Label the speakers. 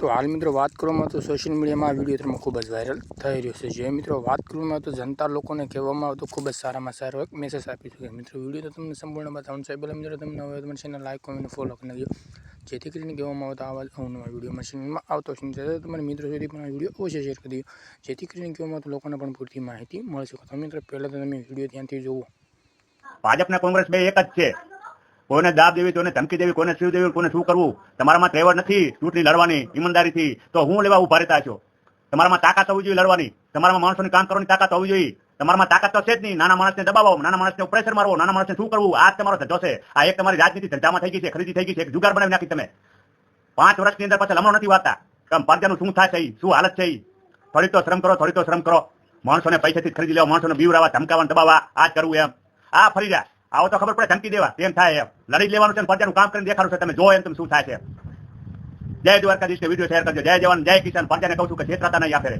Speaker 1: તો હાલ મિત્રો વાત કરવામાં તો સોશિયલ મીડિયામાં આ વિડીયો તમે ખૂબ જ વાયરલ થઈ રહ્યો છે. જે મિત્રો વાત કરવામાં તો જનતા લોકોને કહેવામાં આવે તો ખૂબ જ સારામાં સારો એક મેસેજ આપી શકે. મિત્રો વિડીયો તો તમને સંપૂર્ણ બતાવવાનું છે. પહેલાં મિત્રો તમને હવે તમારી ચેનલ લાઈક કોમેન્ટ ફોલો કરી નાખજો, જેથી કરીને કહેવામાં આવે તો આવા અવનવા વિડીયો મશીનમાં આવતો છે. ત્યારે તમારા મિત્રો સુધી પણ આ વિડીયો અવશ્ય શેર કરી દો, જેથી કરીને કહેવામાં આવે તો લોકોને પણ પૂરતી માહિતી મળી શકે. તો મિત્રો પહેલાં તો તમે વિડીયો ધ્યાનથી જુઓ.
Speaker 2: ભાજપ ને કોંગ્રેસ બે એક જ છે. કોઈને દાબ દેવી, કોઈને ધમકી દેવી, કોઈને શું દેવી, કોઈને શું કરવું. તમારામાં ટ્રેવર નથી ચૂંટણી લડવાની ઈમાનદારીથી, તો હું લેવા ઉભા રહેતા છો. તમારામાં તાકાત હોવી જોઈએ લડવાની, તમારામાં માણસોને કામ કરવાની તાકાત હોવી જોઈએ. તમારામાં તાકાત તો છે જ નહીં. નાના માણસને દબાવો, નાના માણસને પ્રેશર મારવો, નાના માણસને શું કરવું, આ જ તમારો ધંધો છે. આ એક તમારી રાજનીતિ ધંધામાં થઈ ગઈ છે, ખરીદી થઈ ગઈ છે, એક જુગાર બનાવી નાખી તમે. 5 વર્ષની અંદર પછી લમણો નથી વાતા. પ્રજાનું શું થાય છે, શું હાલત છે. થોડી તો શ્રમ કરો, થોડી તો શ્રમ કરો. માણસોને પૈસાથી ખરીદી લેવા, માણસોને બીવરાવા, ધમકાવા, દબાવવા, આ જ કરવું એમ. આ ફરી જાય આવો તો ખબર પડે, ધમકી દેવા તેમ થાય એમ. લડી લેવાનું છે, પ્રજાનું કામ કરીને દેખાડું છે. તમે જો એમ તમે શું થાય છે. જય દ્વારકાધીશ, વિડીયો શેર કરજો. જય જવાન, જય કિસાન. પ્રજાને કહું છું કે છેતરાતા નહીં આ ફેરે.